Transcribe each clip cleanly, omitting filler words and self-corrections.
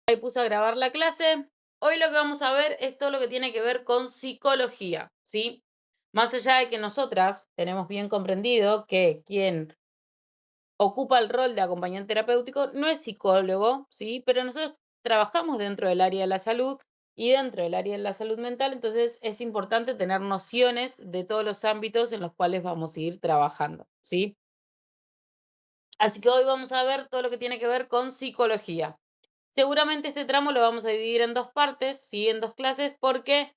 Ahí puse a grabar la clase. Hoy lo que vamos a ver es todo lo que tiene que ver con psicología, ¿sí? Más allá de que nosotras tenemos bien comprendido que quien ocupa el rol de acompañante terapéutico no es psicólogo, ¿sí? Pero nosotros trabajamos dentro del área de la salud y dentro del área de la salud mental, entonces es importante tener nociones de todos los ámbitos en los cuales vamos a ir trabajando, ¿sí? Así que hoy vamos a ver todo lo que tiene que ver con psicología. Seguramente este tramo lo vamos a dividir en dos partes, ¿sí? En dos clases, porque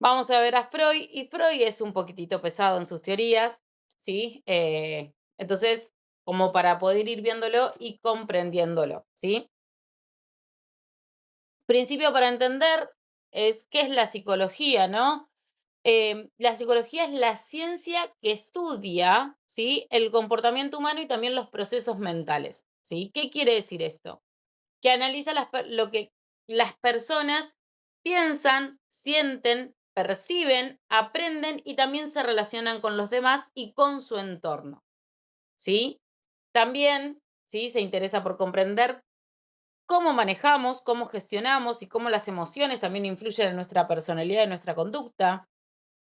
vamos a ver a Freud y Freud es un poquitito pesado en sus teorías, ¿sí? Entonces, como para poder ir viéndolo y comprendiéndolo, ¿sí? Principio para entender es qué es la psicología, ¿no? La psicología es la ciencia que estudia, ¿sí? El comportamiento humano y también los procesos mentales, ¿sí? ¿Qué quiere decir esto? Que analiza lo que las personas piensan, sienten, perciben, aprenden y también se relacionan con los demás y con su entorno, ¿sí? También, ¿sí? Se interesa por comprender cómo manejamos, cómo gestionamos y cómo las emociones también influyen en nuestra personalidad y nuestra conducta,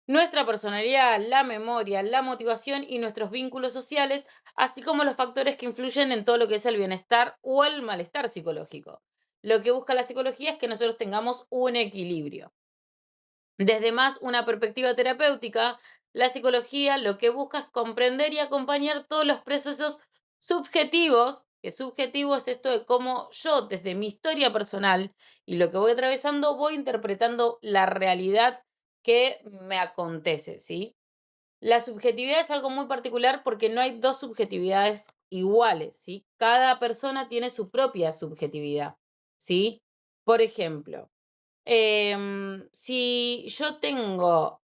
nuestra personalidad, la memoria, la motivación y nuestros vínculos sociales, así como los factores que influyen en todo lo que es el bienestar o el malestar psicológico. Lo que busca la psicología es que nosotros tengamos un equilibrio. Desde más una perspectiva terapéutica, la psicología lo que busca es comprender y acompañar todos los procesos subjetivos, que subjetivo es esto de cómo yo, desde mi historia personal y lo que voy atravesando, voy interpretando la realidad que me acontece, ¿sí? La subjetividad es algo muy particular porque no hay dos subjetividades iguales, ¿sí? Cada persona tiene su propia subjetividad, ¿sí? Por ejemplo, si yo tengo,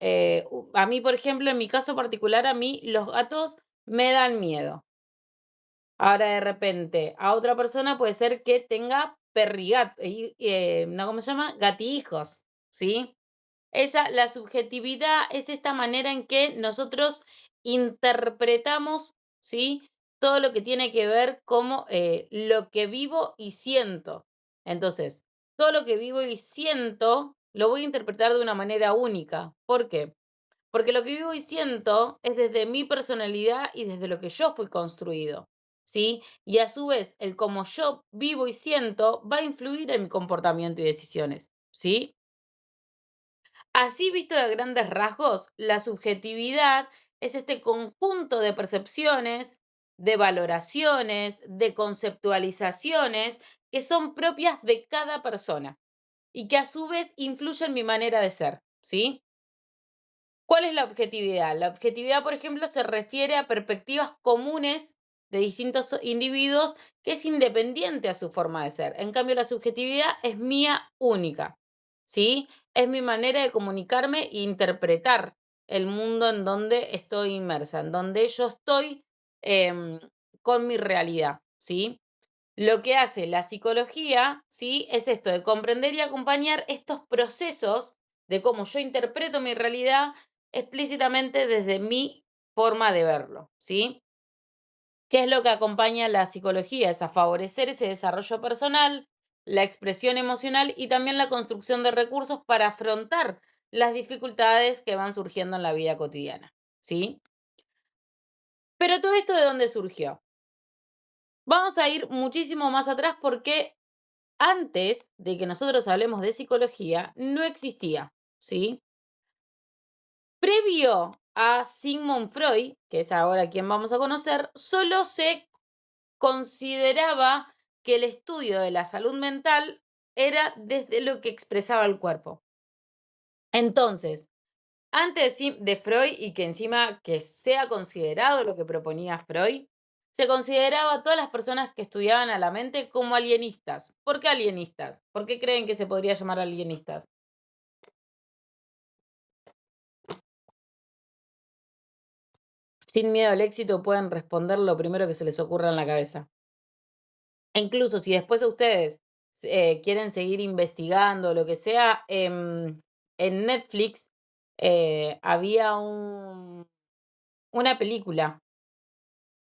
a mí, por ejemplo, en mi caso particular, a mí los gatos me dan miedo. Ahora, de repente, a otra persona puede ser que tenga perrigato, no, ¿cómo se llama? Gatijos, ¿sí? La subjetividad es esta manera en que nosotros interpretamos, ¿sí? Todo lo que tiene que ver como lo que vivo y siento. Entonces, todo lo que vivo y siento lo voy a interpretar de una manera única. ¿Por qué? Porque lo que vivo y siento es desde mi personalidad y desde lo que yo fui construido, ¿sí? Y a su vez, el cómo yo vivo y siento va a influir en mi comportamiento y decisiones, ¿sí? Así visto de grandes rasgos, la subjetividad es este conjunto de percepciones, de valoraciones, de conceptualizaciones que son propias de cada persona y que a su vez influyen en mi manera de ser, ¿sí? ¿Cuál es la objetividad? La objetividad, por ejemplo, se refiere a perspectivas comunes de distintos individuos que es independiente a su forma de ser. En cambio, la subjetividad es mía única, ¿sí? Es mi manera de comunicarme e interpretar el mundo en donde estoy inmersa, en donde yo estoy em, con mi realidad, ¿sí? Lo que hace la psicología, ¿sí? Es esto de comprender y acompañar estos procesos de cómo yo interpreto mi realidad explícitamente desde mi forma de verlo, ¿sí? ¿Qué es lo que acompaña la psicología? Es a favorecer ese desarrollo personal, la expresión emocional y también la construcción de recursos para afrontar las dificultades que van surgiendo en la vida cotidiana, ¿sí? Pero todo esto, ¿de dónde surgió? Vamos a ir muchísimo más atrás porque antes de que nosotros hablemos de psicología, no existía, ¿sí? Previo a Sigmund Freud, que es ahora quien vamos a conocer, solo se consideraba que el estudio de la salud mental era desde lo que expresaba el cuerpo. Entonces, antes de Freud y que encima que sea considerado lo que proponía Freud, se consideraba a todas las personas que estudiaban a la mente como alienistas. ¿Por qué alienistas? ¿Por qué creen que se podría llamar alienistas? Sin miedo al éxito pueden responder lo primero que se les ocurra en la cabeza. E incluso si después ustedes quieren seguir investigando, lo que sea, en Netflix había una película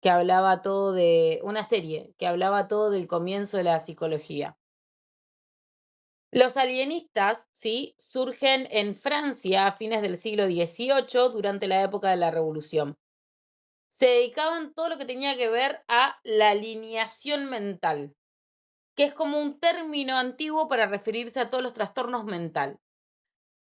que hablaba todo una serie, que hablaba todo del comienzo de la psicología. Los alienistas, ¿sí? Surgen en Francia a fines del siglo XVIII durante la época de la Revolución. Se dedicaban todo lo que tenía que ver a la alineación mental, que es como un término antiguo para referirse a todos los trastornos mental.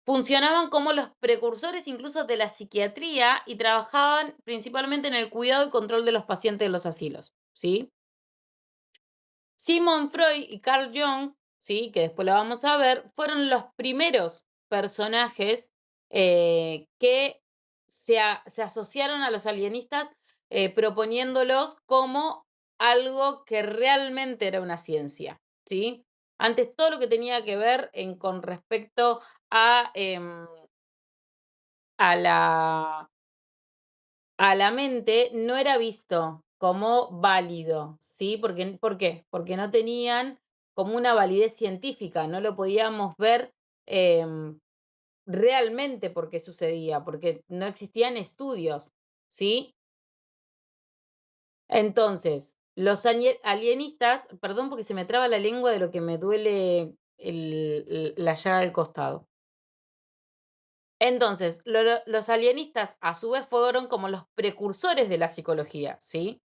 Funcionaban como los precursores incluso de la psiquiatría y trabajaban principalmente en el cuidado y control de los pacientes de los asilos, ¿sí? Sigmund Freud y Carl Jung, ¿sí? Que después lo vamos a ver, fueron los primeros personajes que se asociaron a los alienistas proponiéndolos como algo que realmente era una ciencia, ¿sí? Antes todo lo que tenía que ver con respecto a, a la a la mente no era visto como válido, ¿sí? ¿Por qué? Porque no tenían como una validez científica, no lo podíamos ver em, realmente por qué sucedía, porque no existían estudios, ¿sí? Entonces, los alienistas, perdón porque se me traba la lengua de lo que me duele la llaga del costado. Entonces, los alienistas a su vez fueron como los precursores de la psicología, ¿sí?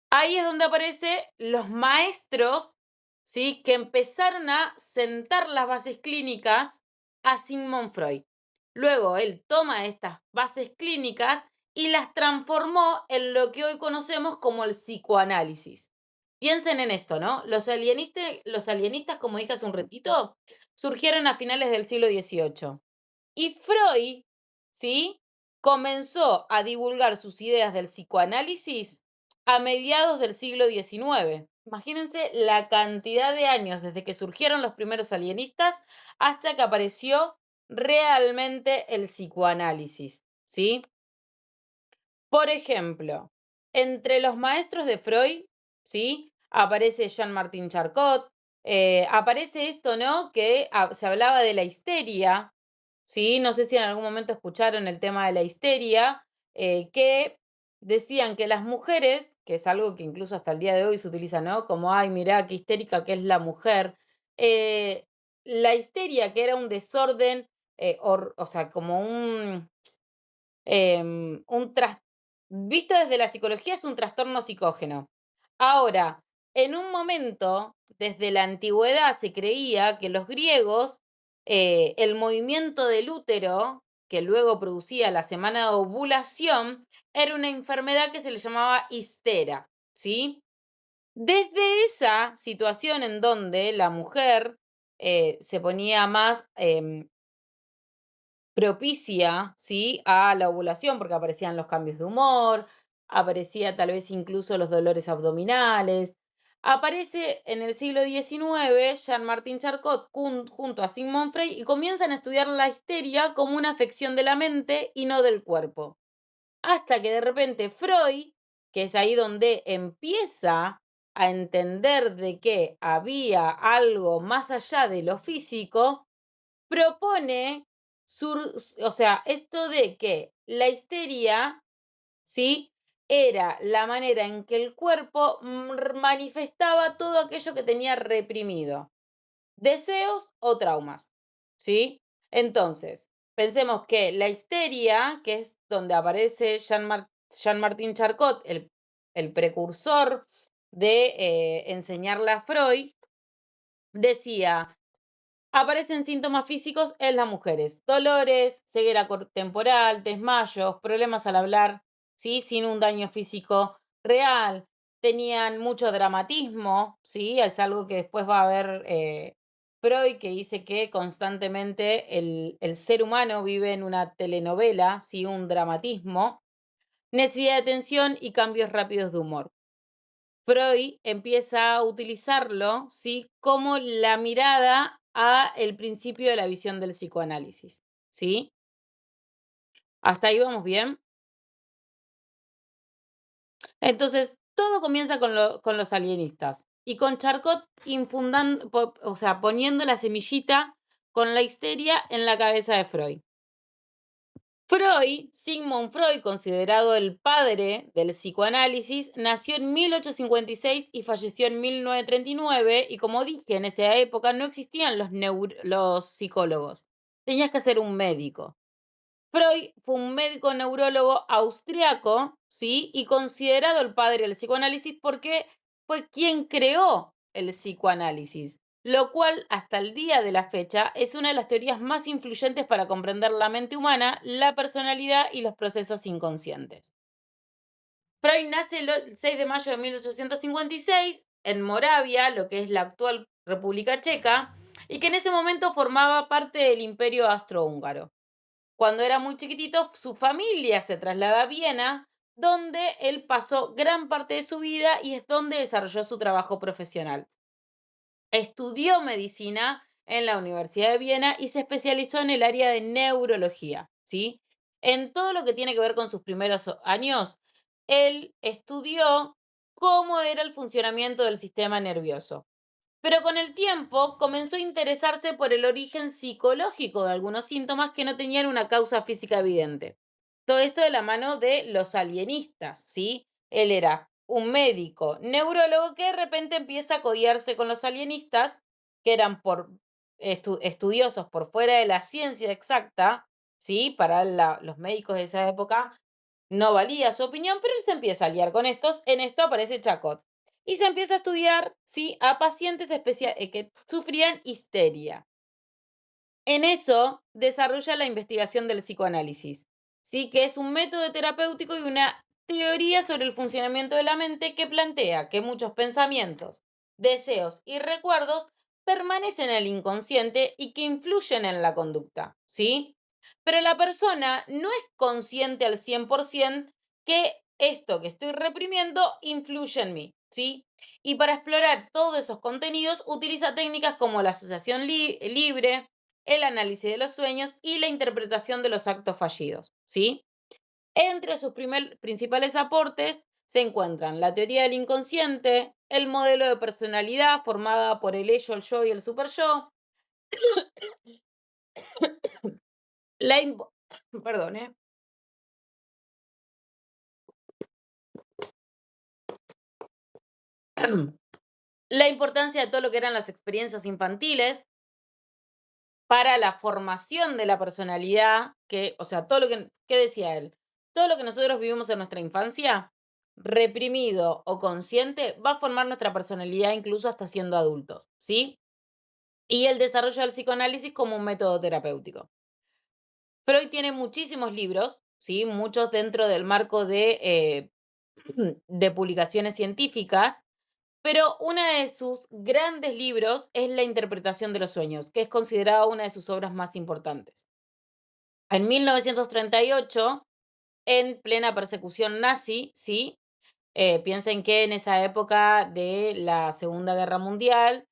Ahí es donde aparecen los maestros, ¿sí? Que empezaron a sentar las bases clínicas a Sigmund Freud. Luego él toma estas bases clínicas y las transformó en lo que hoy conocemos como el psicoanálisis. Piensen en esto, ¿no? Los alienistas, como dije hace un ratito, surgieron a finales del siglo XVIII. Y Freud, ¿sí? Comenzó a divulgar sus ideas del psicoanálisis a mediados del siglo XIX. Imagínense la cantidad de años desde que surgieron los primeros alienistas hasta que apareció realmente el psicoanálisis, ¿sí? Por ejemplo, entre los maestros de Freud, ¿sí? Aparece Jean-Martin Charcot, aparece esto, ¿no? Que se hablaba de la histeria, ¿sí? No sé si en algún momento escucharon el tema de la histeria, que decían que las mujeres, que es algo que incluso hasta el día de hoy se utiliza, ¿no? Como, ay, mirá qué histérica que es la mujer. eh, la histeria, que era un desorden, o sea, como un visto desde la psicología, es un trastorno psicógeno. Ahora, en un momento, desde la antigüedad se creía que los griegos, el movimiento del útero, que luego producía la semana de ovulación, era una enfermedad que se le llamaba histera, ¿sí? Desde esa situación en donde la mujer se ponía más propicia, ¿sí? A la ovulación, porque aparecían los cambios de humor, aparecía tal vez incluso los dolores abdominales. Aparece en el siglo XIX Jean-Martin Charcot junto a Sigmund Freud y comienzan a estudiar la histeria como una afección de la mente y no del cuerpo. Hasta que de repente Freud, que es ahí donde empieza a entender de que había algo más allá de lo físico, propone, o sea, esto de que la histeria, ¿sí? Era la manera en que el cuerpo manifestaba todo aquello que tenía reprimido, deseos o traumas, ¿sí? Entonces, pensemos que la histeria, que es donde aparece Jean-Martin Charcot, el precursor de enseñarle a Freud, decía, aparecen síntomas físicos en las mujeres: dolores, ceguera temporal, desmayos, problemas al hablar, ¿sí? Sin un daño físico real. Tenían mucho dramatismo, ¿sí? Es algo que después va a ver Freud, que dice que constantemente el ser humano vive en una telenovela, ¿sí? Un dramatismo. Necesidad de atención y cambios rápidos de humor. Freud empieza a utilizarlo, ¿sí? Como la mirada a el principio de la visión del psicoanálisis, ¿sí? ¿Hasta ahí vamos bien? Entonces, todo comienza con los alienistas y con Charcot infundando, o sea, poniendo la semillita con la histeria en la cabeza de Freud. Freud, Sigmund Freud, considerado el padre del psicoanálisis, nació en 1856 y falleció en 1939 y como dije, en esa época no existían los psicólogos. Tenías que ser un médico. Freud fue un médico neurólogo austriaco, ¿sí? Y considerado el padre del psicoanálisis porque fue quien creó el psicoanálisis, lo cual hasta el día de la fecha es una de las teorías más influyentes para comprender la mente humana, la personalidad y los procesos inconscientes. Freud nace el 6 de mayo de 1856 en Moravia, lo que es la actual República Checa, y que en ese momento formaba parte del Imperio Austrohúngaro. Cuando era muy chiquitito, su familia se traslada a Viena, donde él pasó gran parte de su vida y es donde desarrolló su trabajo profesional. Estudió medicina en la Universidad de Viena y se especializó en el área de neurología, ¿sí? En todo lo que tiene que ver con sus primeros años, él estudió cómo era el funcionamiento del sistema nervioso. Pero con el tiempo comenzó a interesarse por el origen psicológico de algunos síntomas que no tenían una causa física evidente. Todo esto de la mano de los alienistas, ¿sí? Él era un médico neurólogo que de repente empieza a codiarse con los alienistas, que eran estudiosos por fuera de la ciencia exacta, ¿sí? Para los médicos de esa época no valía su opinión, pero él se empieza a liar con estos. En esto aparece Chacot y se empieza a estudiar, ¿sí? A pacientes que sufrían histeria. En eso desarrolla la investigación del psicoanálisis, ¿sí? Que es un método terapéutico y una teoría sobre el funcionamiento de la mente que plantea que muchos pensamientos, deseos y recuerdos permanecen en el inconsciente y que influyen en la conducta, ¿sí? Pero la persona no es consciente al 100% que esto que estoy reprimiendo influye en mí, ¿sí? Y para explorar todos esos contenidos utiliza técnicas como la asociación libre, el análisis de los sueños y la interpretación de los actos fallidos, ¿sí? Entre sus principales aportes se encuentran la teoría del inconsciente, el modelo de personalidad formada por el ello, el yo y el superyo, la perdón, la importancia de todo lo que eran las experiencias infantiles para la formación de la personalidad, que, o sea, todo lo que decía él, todo lo que nosotros vivimos en nuestra infancia, reprimido o consciente, va a formar nuestra personalidad incluso hasta siendo adultos, ¿sí? Y el desarrollo del psicoanálisis como un método terapéutico. Freud tiene muchísimos libros, ¿sí? Muchos dentro del marco de publicaciones científicas, pero uno de sus grandes libros es La interpretación de los sueños, que es considerada una de sus obras más importantes. En 1938, en plena persecución nazi, ¿sí? Piensen que en esa época de la Segunda Guerra Mundial,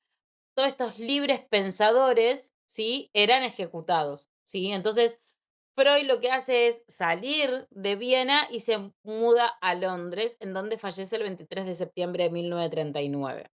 todos estos libres pensadores, ¿sí? Eran ejecutados, ¿sí? Entonces, Freud lo que hace es salir de Viena y se muda a Londres, en donde fallece el 23 de septiembre de 1939.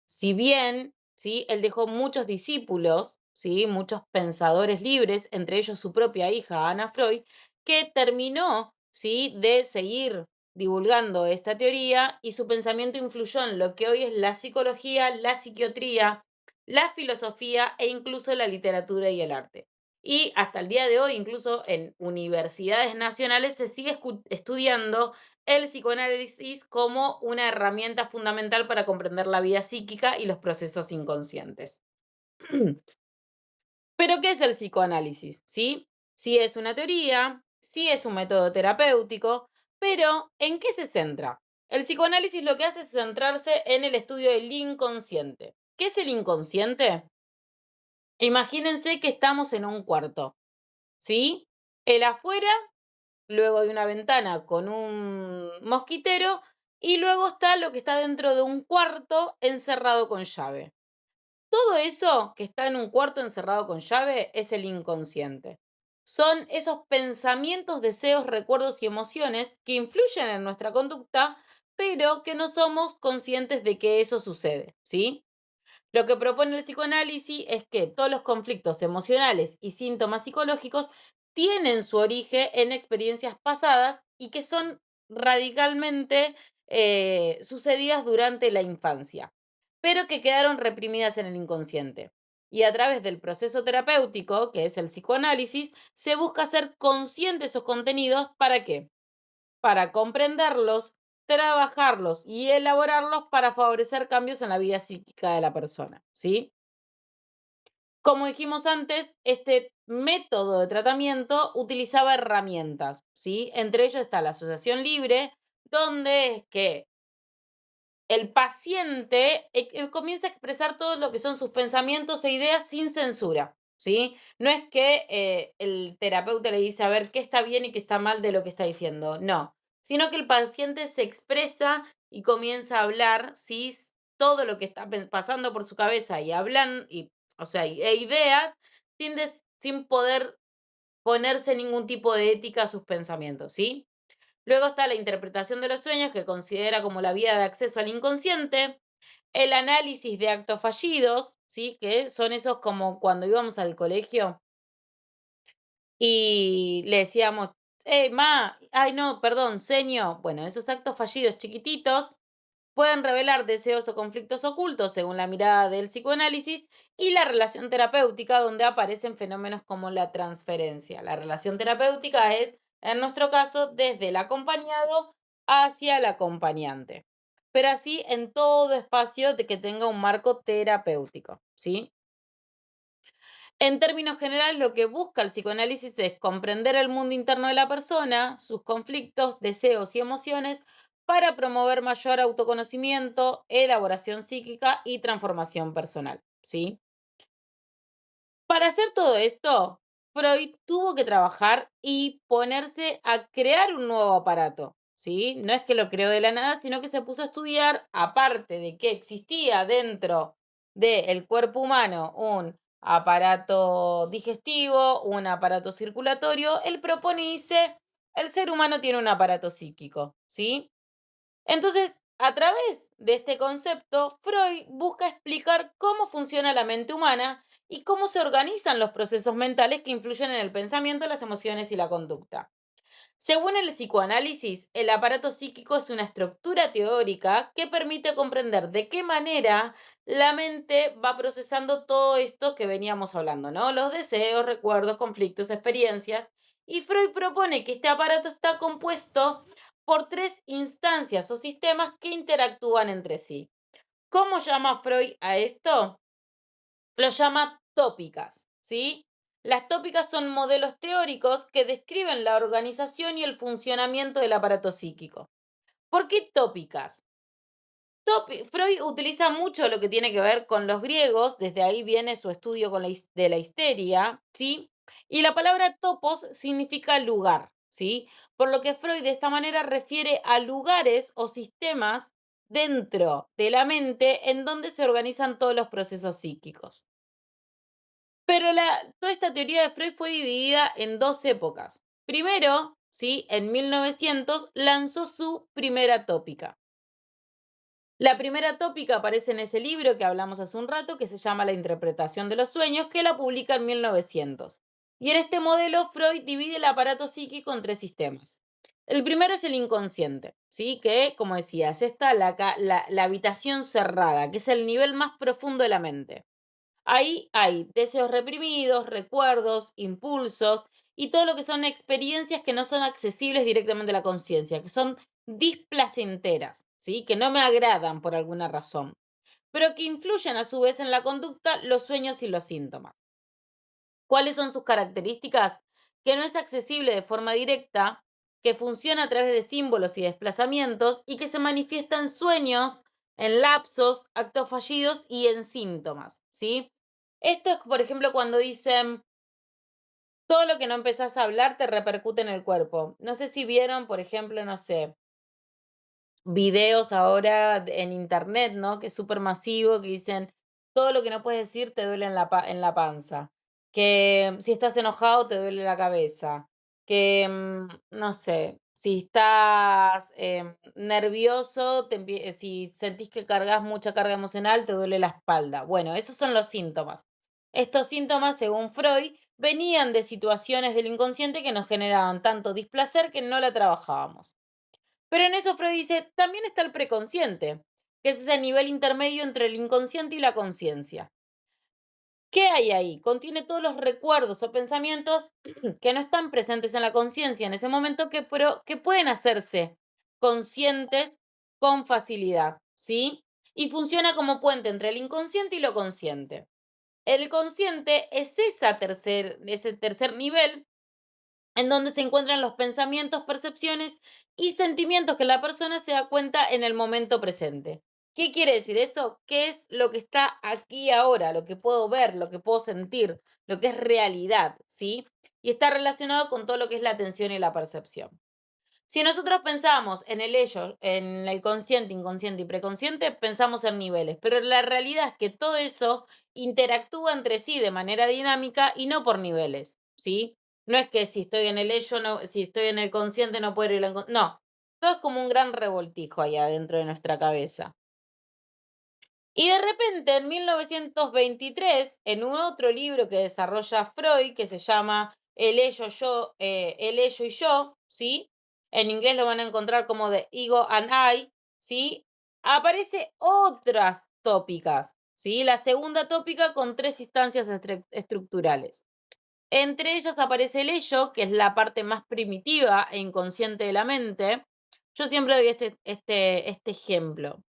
Si bien, ¿sí? Él dejó muchos discípulos, ¿sí? Muchos pensadores libres, entre ellos su propia hija, Ana Freud, que terminó, ¿sí? De seguir divulgando esta teoría y su pensamiento influyó en lo que hoy es la psicología, la psiquiatría, la filosofía e incluso la literatura y el arte. Y hasta el día de hoy, incluso en universidades nacionales, se sigue estudiando el psicoanálisis como una herramienta fundamental para comprender la vida psíquica y los procesos inconscientes. Pero, ¿qué es el psicoanálisis? ¿Sí? Sí es una teoría, sí es un método terapéutico, pero ¿en qué se centra? El psicoanálisis lo que hace es centrarse en el estudio del inconsciente. ¿Qué es el inconsciente? Imagínense que estamos en un cuarto, ¿sí? El afuera, luego hay una ventana con un mosquitero y luego está lo que está dentro de un cuarto encerrado con llave. Todo eso que está en un cuarto encerrado con llave es el inconsciente. Son esos pensamientos, deseos, recuerdos y emociones que influyen en nuestra conducta, pero que no somos conscientes de que eso sucede, ¿sí? Lo que propone el psicoanálisis es que todos los conflictos emocionales y síntomas psicológicos tienen su origen en experiencias pasadas y que son radicalmente sucedidas durante la infancia, pero que quedaron reprimidas en el inconsciente. Y a través del proceso terapéutico, que es el psicoanálisis, se busca hacer consciente esos contenidos. ¿Para qué? Para comprenderlos, trabajarlos y elaborarlos para favorecer cambios en la vida psíquica de la persona, ¿sí? Como dijimos antes, este método de tratamiento utilizaba herramientas, ¿sí? Entre ellos está la asociación libre, donde es que el paciente comienza a expresar todo lo que son sus pensamientos e ideas sin censura, ¿sí? No es que el terapeuta le dice a ver qué está bien y qué está mal de lo que está diciendo, no, sino que el paciente se expresa y comienza a hablar, ¿sí? Todo lo que está pasando por su cabeza y hablan, o sea, e ideas, sin poder ponerse ningún tipo de ética a sus pensamientos, ¿sí? Luego está la interpretación de los sueños, que considera como la vía de acceso al inconsciente, el análisis de actos fallidos, ¿sí? Que son esos como cuando íbamos al colegio y le decíamos, ma, ay no, perdón, seño. Bueno, esos actos fallidos chiquititos pueden revelar deseos o conflictos ocultos según la mirada del psicoanálisis y la relación terapéutica, donde aparecen fenómenos como la transferencia. La relación terapéutica es, en nuestro caso, desde el acompañado hacia el acompañante, pero así en todo espacio de que tenga un marco terapéutico, ¿sí? En términos generales, lo que busca el psicoanálisis es comprender el mundo interno de la persona, sus conflictos, deseos y emociones, para promover mayor autoconocimiento, elaboración psíquica y transformación personal, ¿sí? Para hacer todo esto, Freud tuvo que trabajar y ponerse a crear un nuevo aparato, ¿sí? No es que lo creó de la nada, sino que se puso a estudiar, aparte de que existía dentro del cuerpo humano un aparato digestivo, un aparato circulatorio, él propone y dice, el ser humano tiene un aparato psíquico, ¿sí? Entonces, a través de este concepto, Freud busca explicar cómo funciona la mente humana y cómo se organizan los procesos mentales que influyen en el pensamiento, las emociones y la conducta. Según el psicoanálisis, el aparato psíquico es una estructura teórica que permite comprender de qué manera la mente va procesando todo esto que veníamos hablando, ¿no? Los deseos, recuerdos, conflictos, experiencias. Y Freud propone que este aparato está compuesto por tres instancias o sistemas que interactúan entre sí. ¿Cómo llama Freud a esto? Lo llama tópicas, ¿sí? Las tópicas son modelos teóricos que describen la organización y el funcionamiento del aparato psíquico. ¿Por qué tópicas? Freud utiliza mucho lo que tiene que ver con los griegos, desde ahí viene su estudio de la histeria, ¿sí? Y la palabra topos significa lugar, ¿sí? Por lo que Freud de esta manera refiere a lugares o sistemas dentro de la mente en donde se organizan todos los procesos psíquicos. Pero toda esta teoría de Freud fue dividida en dos épocas. Primero, ¿sí? En 1900 lanzó su primera tópica. La primera tópica aparece en ese libro que hablamos hace un rato, que se llama La interpretación de los sueños, que la publica en 1900. Y en este modelo, Freud divide el aparato psíquico en tres sistemas. El primero es el inconsciente, ¿sí? Que, como decía, es la habitación cerrada, que es el nivel más profundo de la mente. Ahí hay deseos reprimidos, recuerdos, impulsos y todo lo que son experiencias que no son accesibles directamente a la conciencia, que son displacenteras, ¿sí? Que no me agradan por alguna razón, pero que influyen a su vez en la conducta, los sueños y los síntomas. ¿Cuáles son sus características? Que no es accesible de forma directa, que funciona a través de símbolos y desplazamientos y que se manifiesta en sueños, en lapsos, actos fallidos y en síntomas, ¿sí? Esto es, por ejemplo, cuando dicen, todo lo que no empezás a hablar te repercute en el cuerpo. No sé si vieron, por ejemplo, no sé, videos ahora en internet, ¿no? Que es súper masivo, que dicen, todo lo que no puedes decir te duele en la panza. Que si estás enojado te duele la cabeza. Que, no sé, si estás nervioso, si sentís que cargas mucha carga emocional, te duele la espalda. Bueno, esos son los síntomas. Estos síntomas, según Freud, venían de situaciones del inconsciente que nos generaban tanto displacer que no la trabajábamos. Pero en eso Freud dice, también está el preconsciente, que es ese nivel intermedio entre el inconsciente y la conciencia. ¿Qué hay ahí? Contiene todos los recuerdos o pensamientos que no están presentes en la conciencia en ese momento, pero que pueden hacerse conscientes con facilidad, ¿sí? Y funciona como puente entre el inconsciente y lo consciente. El consciente es ese tercer nivel en donde se encuentran los pensamientos, percepciones y sentimientos que la persona se da cuenta en el momento presente. ¿Qué quiere decir eso? ¿Qué es lo que está aquí ahora, lo que puedo ver, lo que puedo sentir, lo que es realidad, ¿sí? Y está relacionado con todo lo que es la atención y la percepción. Si nosotros pensamos en el ello, en el consciente, inconsciente y preconsciente, pensamos en niveles, pero la realidad es que todo eso interactúa entre sí de manera dinámica y no por niveles, ¿sí? No es que si estoy en el ello, no, si estoy en el consciente no puedo ir al no, todo es como un gran revoltijo ahí adentro de nuestra cabeza. Y de repente, en 1923, en un otro libro que desarrolla Freud, que se llama El ello y yo, ¿sí? En inglés lo van a encontrar como The Ego and I, ¿sí? Aparece otras tópicas, ¿sí? La segunda tópica con tres instancias estructurales. Entre ellas aparece el ello, que es la parte más primitiva e inconsciente de la mente. Yo siempre doy este ejemplo.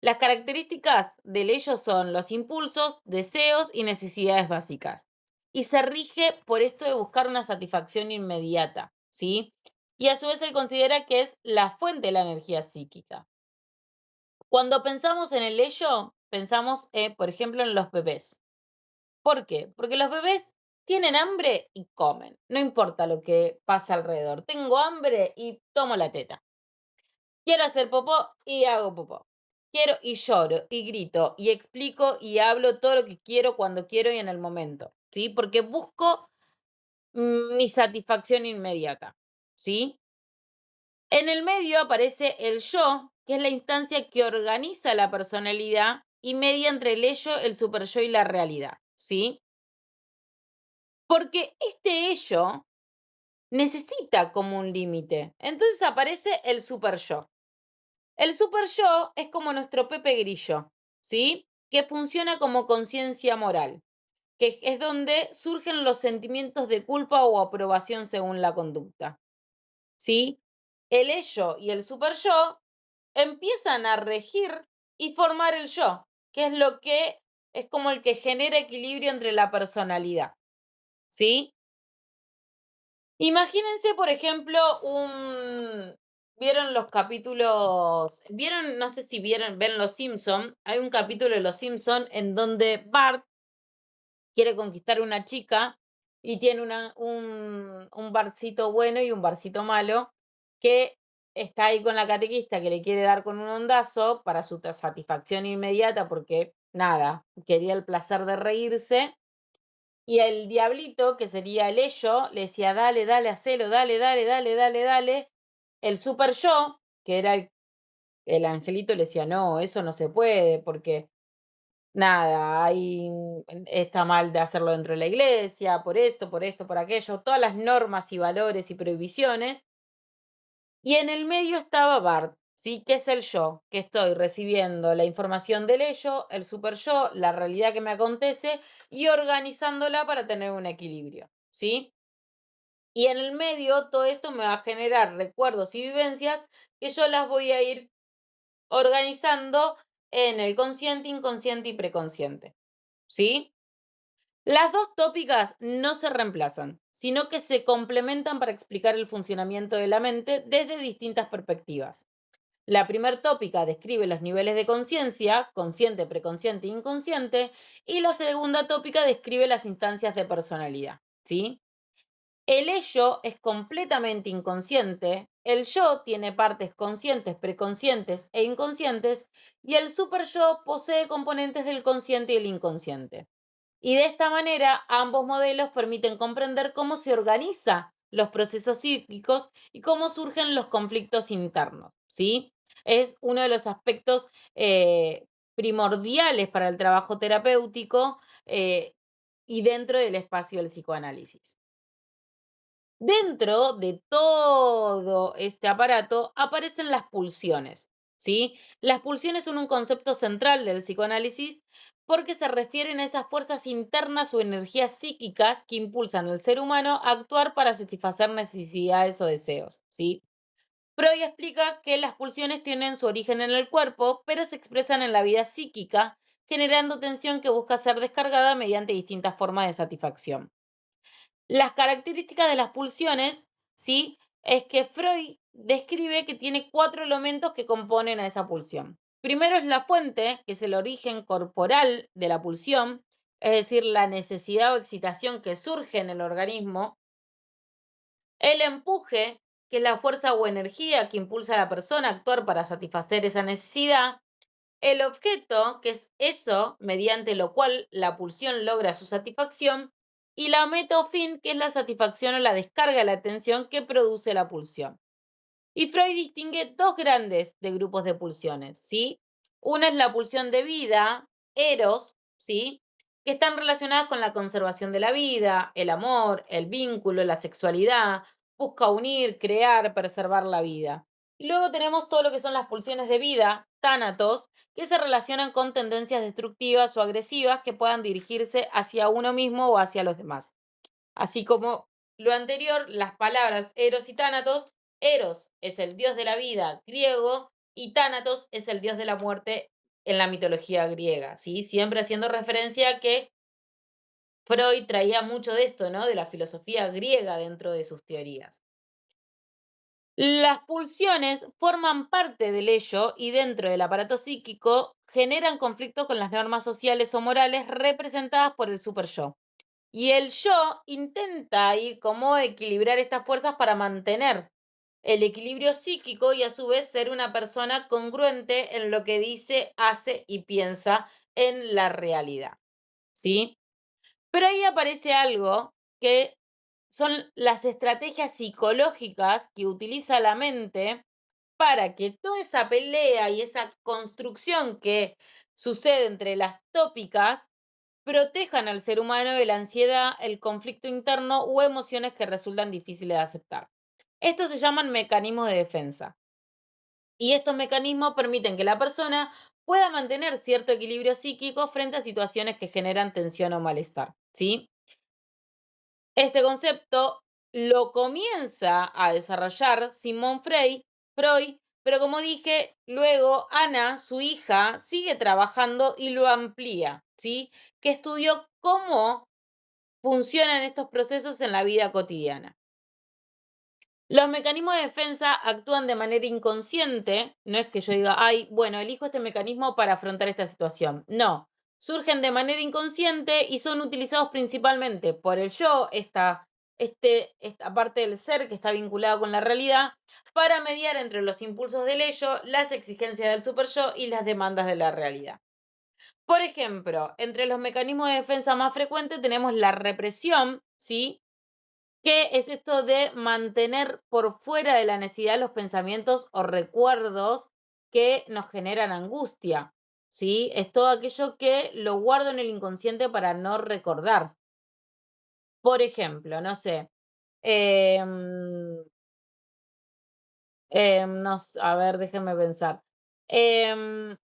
Las características del ello son los impulsos, deseos y necesidades básicas. Y se rige por esto de buscar una satisfacción inmediata, ¿sí? Y a su vez él considera que es la fuente de la energía psíquica. Cuando pensamos en el ello, pensamos, por ejemplo, en los bebés. ¿Por qué? Porque los bebés tienen hambre y comen, no importa lo que pasa alrededor. Tengo hambre y tomo la teta. Quiero hacer popó y hago popó. Quiero y lloro y grito y explico y hablo todo lo que quiero cuando quiero y en el momento, ¿sí? Porque busco mi satisfacción inmediata, ¿sí? En el medio aparece el yo, que es la instancia que organiza la personalidad y media entre el ello, el superyo y la realidad, ¿sí? Porque este ello necesita como un límite. Entonces aparece el superyo. El super yo es como nuestro Pepe Grillo, ¿sí? Que funciona como conciencia moral, que es donde surgen los sentimientos de culpa o aprobación según la conducta, ¿sí? El ello y el super yo empiezan a regir y formar el yo, que es lo que es como el que genera equilibrio entre la personalidad, ¿sí? Imagínense, por ejemplo, ¿vieron los capítulos? ¿Vieron? No sé si ven Los Simpson. Hay un capítulo de Los Simpson en donde Bart quiere conquistar una chica y tiene un Bartcito bueno y un Bartcito malo que está ahí con la catequista que le quiere dar con un ondazo para su satisfacción inmediata porque, nada, quería el placer de reírse y el diablito, que sería el ello, le decía, dale, dale, hacelo, dale, dale, dale, dale, dale. El super yo, que era el angelito, le decía, no, eso no se puede, porque nada, ahí está mal de hacerlo dentro de la iglesia, por esto, por aquello, todas las normas y valores y prohibiciones. Y en el medio estaba Bart, ¿sí? Que es el yo, que estoy recibiendo la información del ello, el super yo, la realidad que me acontece y organizándola para tener un equilibrio, ¿sí? Y en el medio todo esto me va a generar recuerdos y vivencias que yo las voy a ir organizando en el consciente, inconsciente y preconsciente, ¿sí? Las dos tópicas no se reemplazan, sino que se complementan para explicar el funcionamiento de la mente desde distintas perspectivas. La primer tópica describe los niveles de conciencia, consciente, preconsciente e inconsciente, y la segunda tópica describe las instancias de personalidad, ¿sí? El ello es completamente inconsciente, el yo tiene partes conscientes, preconscientes e inconscientes, y el superyo posee componentes del consciente y el inconsciente. Y de esta manera, ambos modelos permiten comprender cómo se organizan los procesos psíquicos y cómo surgen los conflictos internos, ¿sí? Es uno de los aspectos primordiales para el trabajo terapéutico, y dentro del espacio del psicoanálisis. Dentro de todo este aparato aparecen las pulsiones, ¿sí? Las pulsiones son un concepto central del psicoanálisis porque se refieren a esas fuerzas internas o energías psíquicas que impulsan al ser humano a actuar para satisfacer necesidades o deseos, ¿sí? Freud explica que las pulsiones tienen su origen en el cuerpo, pero se expresan en la vida psíquica, generando tensión que busca ser descargada mediante distintas formas de satisfacción. Las características de las pulsiones, ¿sí? Es que Freud describe que tiene 4 elementos que componen a esa pulsión. Primero es la fuente, que es el origen corporal de la pulsión, es decir, la necesidad o excitación que surge en el organismo. El empuje, que es la fuerza o energía que impulsa a la persona a actuar para satisfacer esa necesidad. El objeto, que es eso mediante lo cual la pulsión logra su satisfacción, y la meta o fin, que es la satisfacción o la descarga de la atención que produce la pulsión. Y Freud distingue dos grandes de grupos de pulsiones, ¿sí? Una es la pulsión de vida, eros, ¿sí? Que están relacionadas con la conservación de la vida, el amor, el vínculo, la sexualidad, busca unir, crear, preservar la vida. Y luego tenemos todo lo que son las pulsiones de vida, tánatos, que se relacionan con tendencias destructivas o agresivas que puedan dirigirse hacia uno mismo o hacia los demás. Así como lo anterior, las palabras eros y tánatos, eros es el dios de la vida griego y tánatos es el dios de la muerte en la mitología griega, ¿sí? Siempre haciendo referencia a que Freud traía mucho de esto, ¿no? De la filosofía griega dentro de sus teorías. Las pulsiones forman parte del ello y dentro del aparato psíquico generan conflictos con las normas sociales o morales representadas por el superyo. Y el yo intenta ahí como equilibrar estas fuerzas para mantener el equilibrio psíquico y a su vez ser una persona congruente en lo que dice, hace y piensa en la realidad, ¿sí? Pero ahí aparece algo que son las estrategias psicológicas que utiliza la mente para que toda esa pelea y esa construcción que sucede entre las tópicas protejan al ser humano de la ansiedad, el conflicto interno o emociones que resultan difíciles de aceptar. Estos se llaman mecanismos de defensa. Y estos mecanismos permiten que la persona pueda mantener cierto equilibrio psíquico frente a situaciones que generan tensión o malestar, ¿sí? Este concepto lo comienza a desarrollar Simón Freud, pero como dije, luego Ana, su hija, sigue trabajando y lo amplía, ¿sí? Que estudió cómo funcionan estos procesos en la vida cotidiana. Los mecanismos de defensa actúan de manera inconsciente, no es que yo diga, ay, bueno, elijo este mecanismo para afrontar esta situación. No, surgen de manera inconsciente y son utilizados principalmente por el yo, esta parte del ser que está vinculada con la realidad, para mediar entre los impulsos del ello, las exigencias del superyo y las demandas de la realidad. Por ejemplo, entre los mecanismos de defensa más frecuentes tenemos la represión, ¿sí? ¿Qué es esto de mantener por fuera de la necesidad los pensamientos o recuerdos que nos generan angustia? ¿Sí? Es todo aquello que lo guardo en el inconsciente para no recordar. Por ejemplo, no sé. em, a ver, déjenme pensar. Em,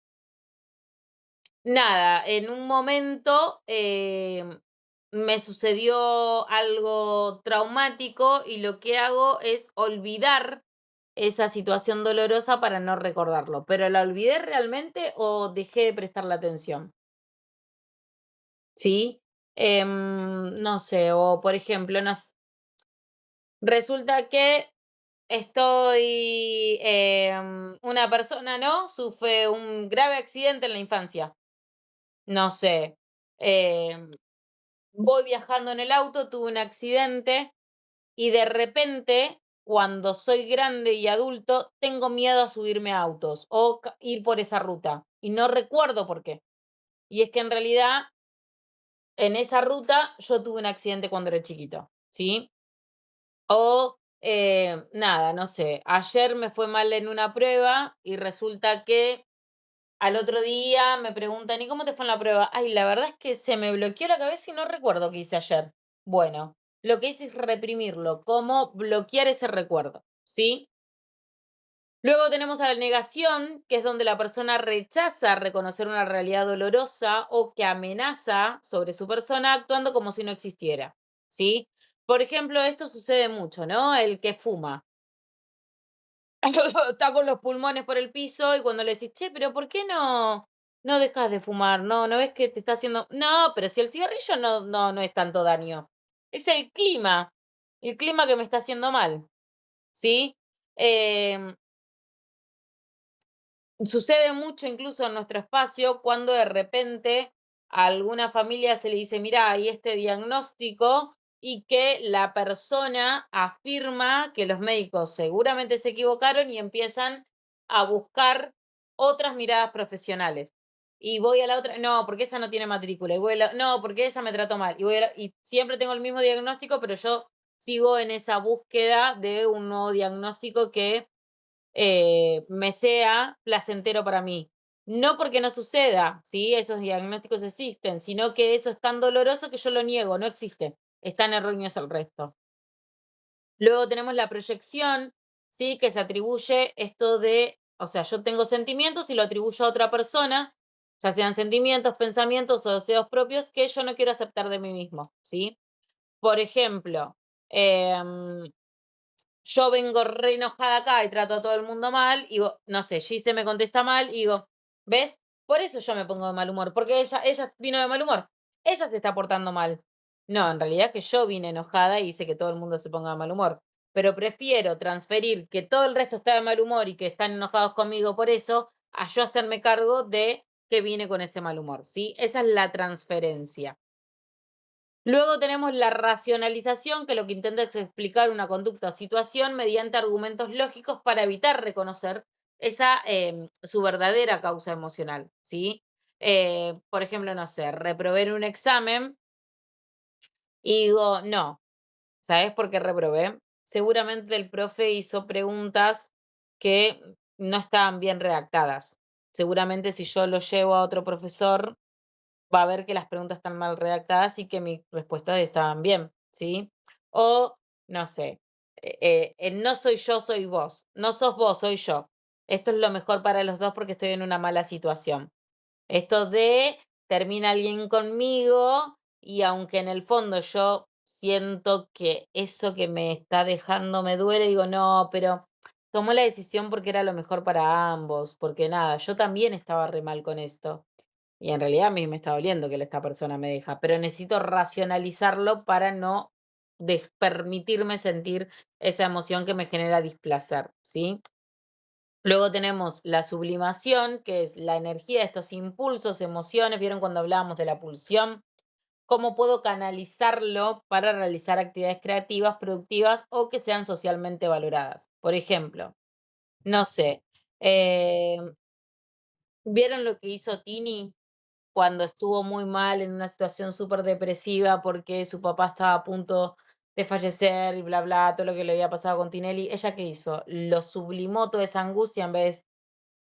Nada, en un momento me sucedió algo traumático y lo que hago es olvidar esa situación dolorosa para no recordarlo. ¿Pero la olvidé realmente o dejé de prestarle atención? ¿Sí? No sé, o por ejemplo, resulta que una persona, ¿no? Sufre un grave accidente en la infancia. No sé. em, Voy viajando en el auto, tuve un accidente y de repente, cuando soy grande y adulto, tengo miedo a subirme a autos o ir por esa ruta y no recuerdo por qué. Y es que en realidad en esa ruta yo tuve un accidente cuando era chiquito, ¿sí? O nada, no sé, ayer me fue mal en una prueba y resulta que Al otro día me preguntan: "¿Y cómo te fue en la prueba?". Ay, la verdad es que se me bloqueó la cabeza y no recuerdo qué hice ayer. Bueno, lo que hice es reprimirlo, cómo bloquear ese recuerdo, ¿sí? Luego tenemos a la negación, que es donde la persona rechaza reconocer una realidad dolorosa o que amenaza sobre su persona actuando como si no existiera, ¿sí? Por ejemplo, esto sucede mucho, ¿no? El que fuma. Está con los pulmones por el piso y cuando le decís, che, pero ¿por qué no dejas de fumar? No, ¿no ves que te está haciendo? No, pero si el cigarrillo no es tanto daño. Es el clima que me está haciendo mal, ¿sí? Em, Sucede mucho incluso en nuestro espacio cuando de repente a alguna familia se le dice, mira, hay este diagnóstico y que la persona afirma que los médicos seguramente se equivocaron y empiezan a buscar otras miradas profesionales. Y voy a la otra, no, porque esa no tiene matrícula. Y voy a no, porque esa me trató mal. Y siempre tengo el mismo diagnóstico, pero yo sigo en esa búsqueda de un nuevo diagnóstico que me sea placentero para mí. No porque no suceda, ¿sí? Esos diagnósticos existen, sino que eso es tan doloroso que yo lo niego, no existe. Están erróneos el resto. Luego tenemos la proyección, ¿sí? Que se atribuye esto de, o sea, yo tengo sentimientos y lo atribuyo a otra persona, ya sean sentimientos, pensamientos o deseos propios que yo no quiero aceptar de mí mismo, ¿sí? Por ejemplo, em, yo vengo re enojada acá y trato a todo el mundo mal, y no sé, Gise me contesta mal y digo, ¿ves? Por eso yo me pongo de mal humor, porque ella vino de mal humor. Ella se está portando mal. No, en realidad que yo vine enojada y hice que todo el mundo se ponga de mal humor. Pero prefiero transferir que todo el resto está de mal humor y que están enojados conmigo por eso, a yo hacerme cargo de que vine con ese mal humor, ¿sí? Esa es la transferencia. Luego tenemos la racionalización, que lo que intenta es explicar una conducta o situación mediante argumentos lógicos para evitar reconocer esa su verdadera causa emocional, ¿sí? Por ejemplo, no sé, reprobé en un examen y digo, no, ¿sabes por qué reprobé? Seguramente el profe hizo preguntas que no estaban bien redactadas. Seguramente si yo lo llevo a otro profesor, va a ver que las preguntas están mal redactadas y que mis respuestas estaban bien, ¿sí? O, no sé, el no soy yo, soy vos. No sos vos, soy yo. Esto es lo mejor para los dos porque estoy en una mala situación. Esto de termina alguien conmigo y aunque en el fondo yo siento que eso que me está dejando me duele, digo, no, pero tomó la decisión porque era lo mejor para ambos, porque nada, yo también estaba re mal con esto. Y en realidad a mí me está doliendo que esta persona me deja, pero necesito racionalizarlo para no permitirme sentir esa emoción que me genera displacer, ¿sí? Luego tenemos la sublimación, que es la energía de estos impulsos, emociones. ¿Vieron cuando hablábamos de la pulsión? ¿Cómo puedo canalizarlo para realizar actividades creativas, productivas o que sean socialmente valoradas? Por ejemplo, no sé, eh, ¿vieron lo que hizo Tini cuando estuvo muy mal en una situación súper depresiva porque su papá estaba a punto de fallecer y bla, bla, todo lo que le había pasado con Tinelli? ¿Ella qué hizo? Lo sublimó toda esa angustia en vez,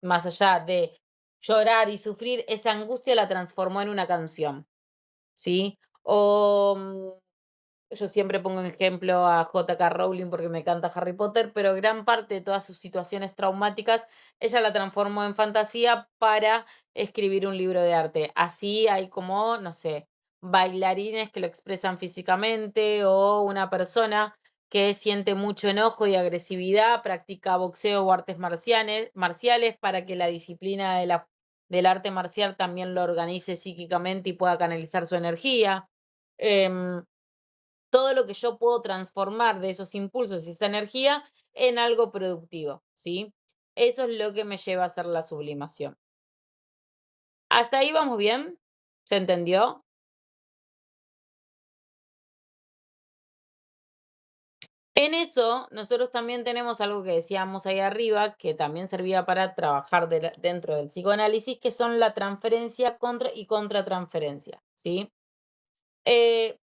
más allá de llorar y sufrir, esa angustia la transformó en una canción, ¿sí? O yo siempre pongo en ejemplo a J.K. Rowling porque me encanta Harry Potter, pero gran parte de todas sus situaciones traumáticas, ella la transformó en fantasía para escribir un libro de arte. Así hay como, no sé, bailarines que lo expresan físicamente o una persona que siente mucho enojo y agresividad, practica boxeo o artes marciales para que la disciplina del arte marcial también lo organice psíquicamente y pueda canalizar su energía. Em, Todo lo que yo puedo transformar de esos impulsos y esa energía en algo productivo, ¿sí? Eso es lo que me lleva a hacer la sublimación. ¿Hasta ahí vamos bien? ¿Se entendió? En eso, nosotros también tenemos algo que decíamos ahí arriba, que también servía para trabajar dentro del psicoanálisis, que son la transferencia contra y contratransferencia, ¿sí?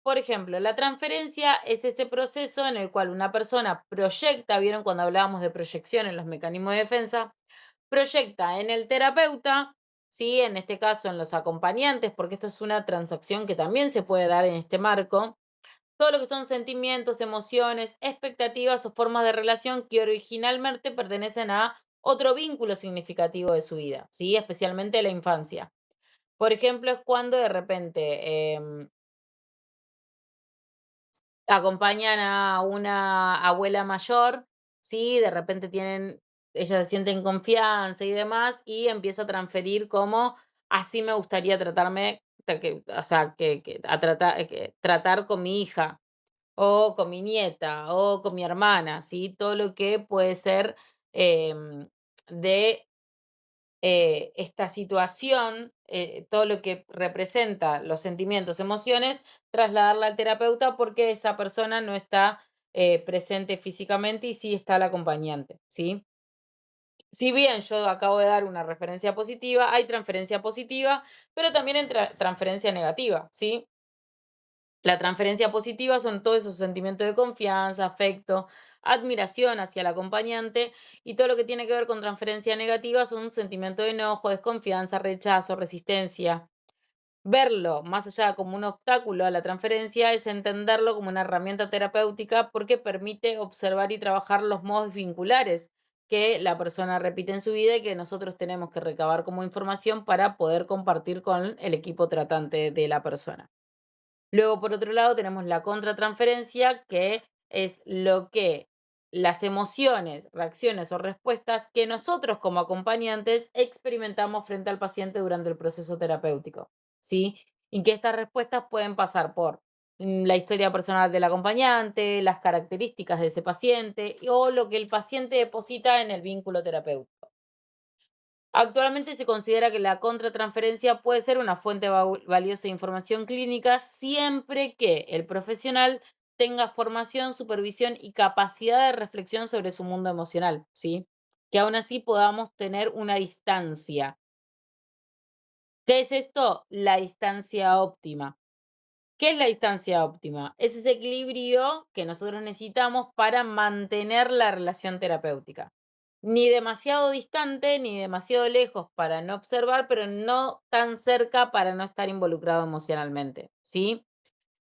Por ejemplo, la transferencia es ese proceso en el cual una persona proyecta, ¿vieron cuando hablábamos de proyección en los mecanismos de defensa? Proyecta en el terapeuta ¿sí? En este caso, en los acompañantes, porque esto es una transacción que también se puede dar en este marco, todo lo que son sentimientos, emociones, expectativas o formas de relación que originalmente pertenecen a otro vínculo significativo de su vida, ¿sí? Especialmente la infancia. Por ejemplo, es cuando de repente acompañan a una abuela mayor, ¿sí? De repente ella se siente en confianza y demás, y empieza a transferir como así me gustaría tratarme, o sea, tratar con mi hija, o con mi nieta, o con mi hermana, ¿sí? Todo lo que puede ser de esta situación, todo lo que representa los sentimientos, emociones, trasladarla al terapeuta porque esa persona no está presente físicamente y sí está el acompañante, ¿sí? Si bien yo acabo de dar una referencia positiva, hay transferencia positiva, pero también hay transferencia negativa, ¿sí? La transferencia positiva son todos esos sentimientos de confianza, afecto, admiración hacia el acompañante, y todo lo que tiene que ver con transferencia negativa son sentimientos de enojo, desconfianza, rechazo, resistencia. Verlo más allá como un obstáculo a la transferencia es entenderlo como una herramienta terapéutica porque permite observar y trabajar los modos vinculares que la persona repite en su vida y que nosotros tenemos que recabar como información para poder compartir con el equipo tratante de la persona. Luego, por otro lado, tenemos la contratransferencia, que es lo que las emociones, reacciones o respuestas que nosotros como acompañantes experimentamos frente al paciente durante el proceso terapéutico, ¿sí? Y que estas respuestas pueden pasar por la historia personal del acompañante, las características de ese paciente o lo que el paciente deposita en el vínculo terapéutico. Actualmente se considera que la contratransferencia puede ser una fuente valiosa de información clínica siempre que el profesional tenga formación, supervisión y capacidad de reflexión sobre su mundo emocional, ¿sí? Que aún así podamos tener una distancia. ¿Qué es esto? La distancia óptima. ¿Qué es la distancia óptima? Es ese equilibrio que nosotros necesitamos para mantener la relación terapéutica. Ni demasiado distante ni demasiado lejos para no observar, pero no tan cerca para no estar involucrado emocionalmente, ¿sí?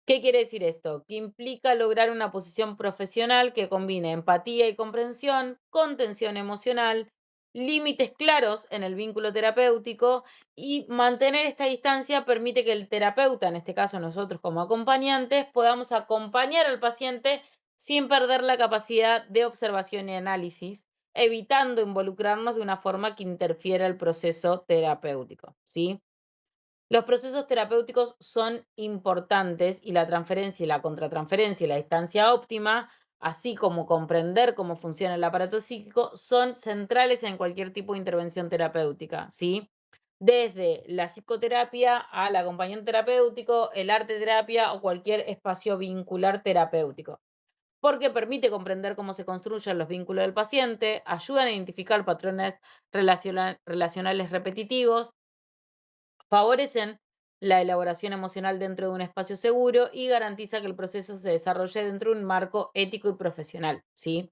¿Qué quiere decir esto? Que implica lograr una posición profesional que combine empatía y comprensión, contención emocional, límites claros en el vínculo terapéutico, y mantener esta distancia permite que el terapeuta, en este caso nosotros como acompañantes, podamos acompañar al paciente sin perder la capacidad de observación y análisis, evitando involucrarnos de una forma que interfiera el proceso terapéutico, ¿sí? Los procesos terapéuticos son importantes y la transferencia y la contratransferencia y la distancia óptima, así como comprender cómo funciona el aparato psíquico, son centrales en cualquier tipo de intervención terapéutica, ¿sí? Desde la psicoterapia al acompañante terapéutico, el arte terapia o cualquier espacio vincular terapéutico, porque permite comprender cómo se construyen los vínculos del paciente, ayudan a identificar patrones relacionales repetitivos, favorecen la elaboración emocional dentro de un espacio seguro y garantiza que el proceso se desarrolle dentro de un marco ético y profesional, ¿sí?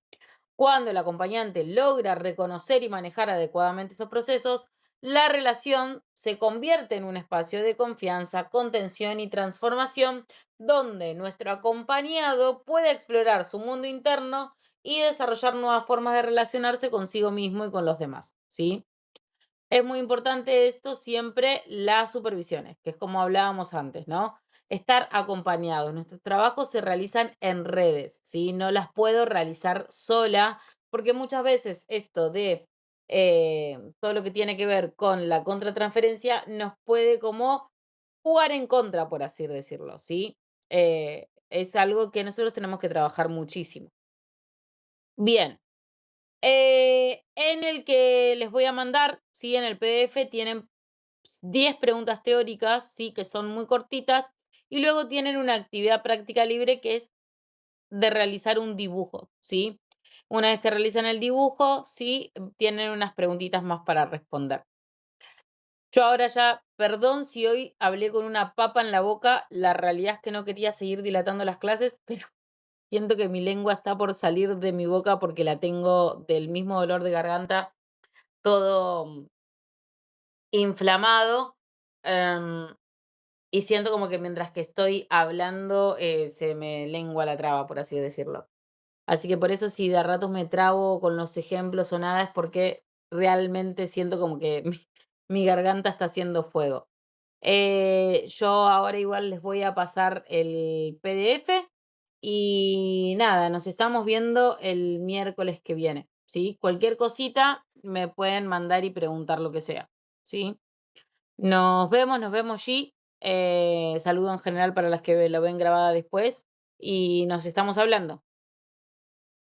Cuando el acompañante logra reconocer y manejar adecuadamente estos procesos, la relación se convierte en un espacio de confianza, contención y transformación donde nuestro acompañado puede explorar su mundo interno y desarrollar nuevas formas de relacionarse consigo mismo y con los demás, ¿sí? Es muy importante esto siempre, las supervisiones, que es como hablábamos antes, ¿no? Estar acompañados. Nuestros trabajos se realizan en redes, ¿sí? No las puedo realizar sola, porque muchas veces esto de todo lo que tiene que ver con la contratransferencia nos puede como jugar en contra, por así decirlo, ¿sí? Es algo que nosotros tenemos que trabajar muchísimo. Bien, en el que les voy a mandar, sí, en el PDF tienen 10 preguntas teóricas, sí, que son muy cortitas, y luego tienen una actividad práctica libre que es de realizar un dibujo, ¿sí? Una vez que realizan el dibujo, sí, tienen unas preguntitas más para responder. Yo ahora ya, perdón si hoy hablé con una papa en la boca, la realidad es que no quería seguir dilatando las clases, pero siento que mi lengua está por salir de mi boca porque la tengo del mismo dolor de garganta todo inflamado, em, y siento como que mientras que estoy hablando, se me lengua la traba, por así decirlo. Así que por eso si de a ratos me trabo con los ejemplos o nada, es porque realmente siento como que mi garganta está haciendo fuego. Yo ahora igual les voy a pasar el PDF y nada, nos estamos viendo el miércoles que viene, ¿sí? Cualquier cosita me pueden mandar y preguntar lo que sea, ¿sí? Nos vemos, G. Saludo en general para las que lo ven grabada después y nos estamos hablando.